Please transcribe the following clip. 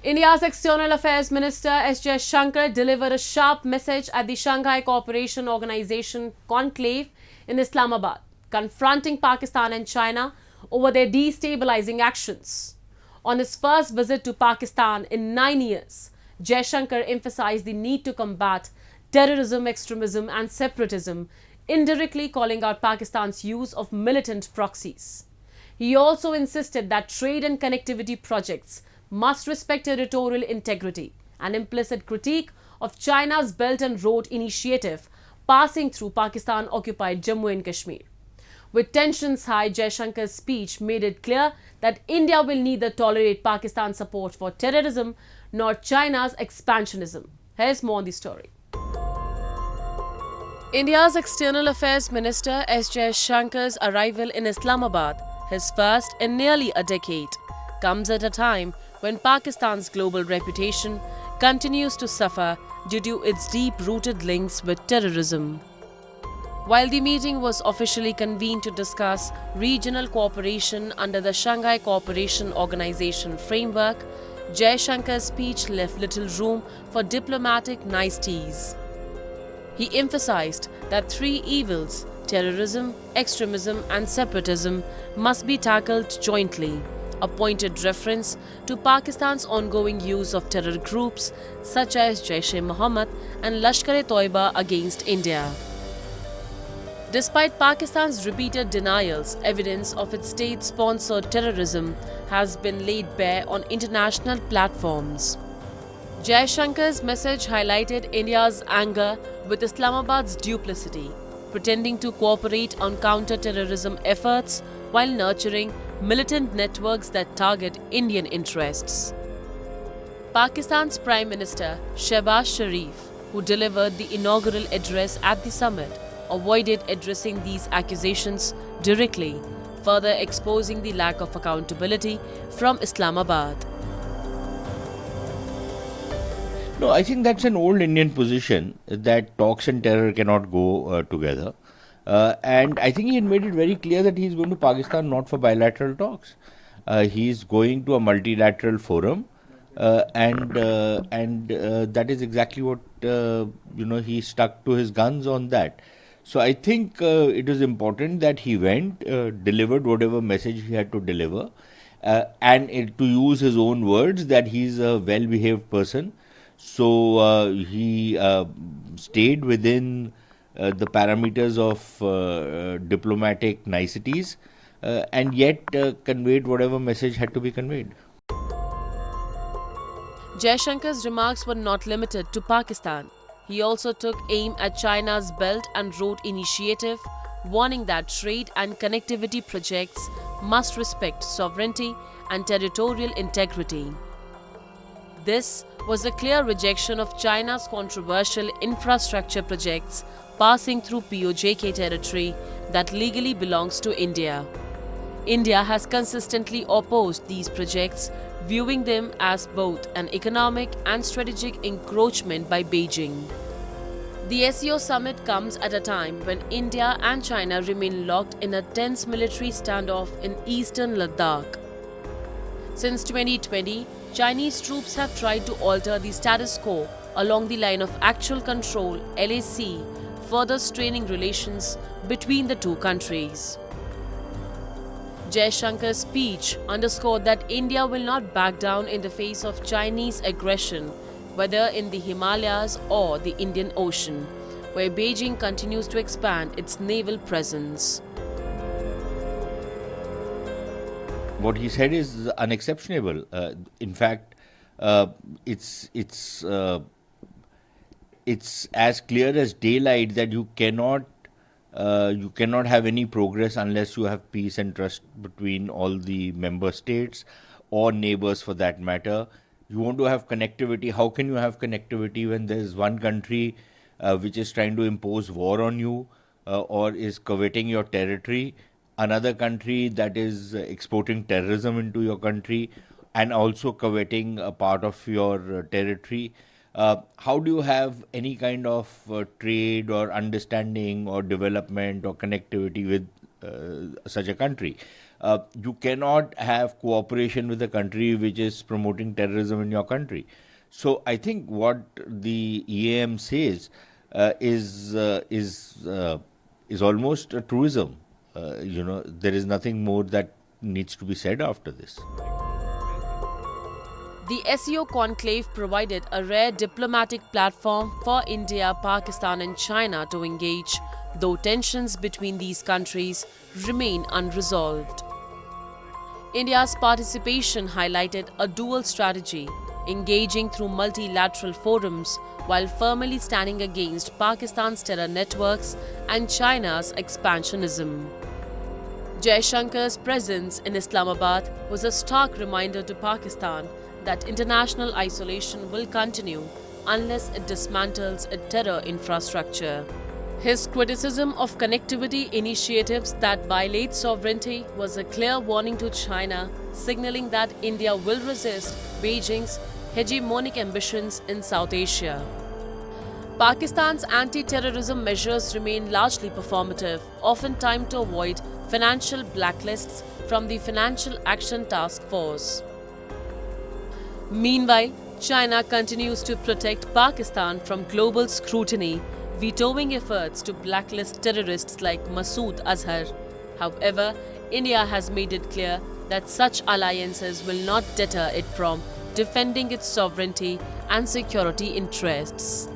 India's External Affairs Minister S. Jaishankar delivered a sharp message at the Shanghai Cooperation Organization conclave in Islamabad, confronting Pakistan and China over their destabilizing actions. On his first visit to Pakistan in 9 years, Jaishankar emphasized the need to combat terrorism, extremism and separatism, indirectly calling out Pakistan's use of militant proxies. He also insisted that trade and connectivity projects must respect territorial integrity, an implicit critique of China's Belt and Road Initiative passing through Pakistan-occupied Jammu and Kashmir. With tensions high, Jaishankar's speech made it clear that India will neither tolerate Pakistan's support for terrorism nor China's expansionism. Here's more on the story. India's External Affairs Minister S. Jaishankar's arrival in Islamabad, his first in nearly a decade, comes at a time when Pakistan's global reputation continues to suffer due to its deep-rooted links with terrorism. While the meeting was officially convened to discuss regional cooperation under the Shanghai Cooperation Organization framework, Jaishankar's speech left little room for diplomatic niceties. He emphasized that three evils, terrorism, extremism and separatism, must be tackled jointly, a pointed reference to Pakistan's ongoing use of terror groups such as Jaish-e-Mohammed and Lashkar-e-Toiba against India. Despite Pakistan's repeated denials, evidence of its state-sponsored terrorism has been laid bare on international platforms. Jaishankar's message highlighted India's anger with Islamabad's duplicity, pretending to cooperate on counter-terrorism efforts while nurturing militant networks that target Indian interests. Pakistan's Prime Minister Shehbaz Sharif, who delivered the inaugural address at the summit, avoided addressing these accusations directly, further exposing the lack of accountability from Islamabad. No, I think that's an old Indian position that talks and terror cannot go together. And I think he had made it very clear that he's going to Pakistan not for bilateral talks. He's going to a multilateral forum, and that is exactly what he stuck to his guns on that. So I think it is important that he went, delivered whatever message he had to deliver, and to use his own words that he's a well-behaved person. So he stayed within the parameters of diplomatic niceties and yet conveyed whatever message had to be conveyed. Jaishankar's remarks were not limited to Pakistan. He also took aim at China's Belt and Road Initiative, warning that trade and connectivity projects must respect sovereignty and territorial integrity. This was a clear rejection of China's controversial infrastructure projects passing through POJK territory that legally belongs to India. India has consistently opposed these projects, viewing them as both an economic and strategic encroachment by Beijing. The SCO summit comes at a time when India and China remain locked in a tense military standoff in eastern Ladakh. Since 2020, Chinese troops have tried to alter the status quo along the line of actual control (LAC), further straining relations between the two countries. Jaishankar's speech underscored that India will not back down in the face of Chinese aggression, whether in the Himalayas or the Indian Ocean, where Beijing continues to expand its naval presence. What he said is unexceptionable. In fact, it's as clear as daylight that you cannot have any progress unless you have peace and trust between all the member states or neighbors for that matter. You want to have connectivity. How can you have connectivity when there is one country which is trying to impose war on you or is coveting your territory, another country that is exporting terrorism into your country and also coveting a part of your territory? How do you have any kind of trade or understanding or development or connectivity with such a country? You cannot have cooperation with a country which is promoting terrorism in your country. So I think what the EAM says is almost a truism. There is nothing more that needs to be said after this. The SCO conclave provided a rare diplomatic platform for India, Pakistan, and China to engage, though tensions between these countries remain unresolved. India's participation highlighted a dual strategy, engaging through multilateral forums while firmly standing against Pakistan's terror networks and China's expansionism. Jaishankar's presence in Islamabad was a stark reminder to Pakistan that international isolation will continue unless it dismantles its terror infrastructure. His criticism of connectivity initiatives that violate sovereignty was a clear warning to China, signaling that India will resist Beijing's hegemonic ambitions in South Asia. Pakistan's anti-terrorism measures remain largely performative, often timed to avoid financial blacklists from the Financial Action Task Force. Meanwhile, China continues to protect Pakistan from global scrutiny, vetoing efforts to blacklist terrorists like Masood Azhar. However, India has made it clear that such alliances will not deter it from defending its sovereignty and security interests.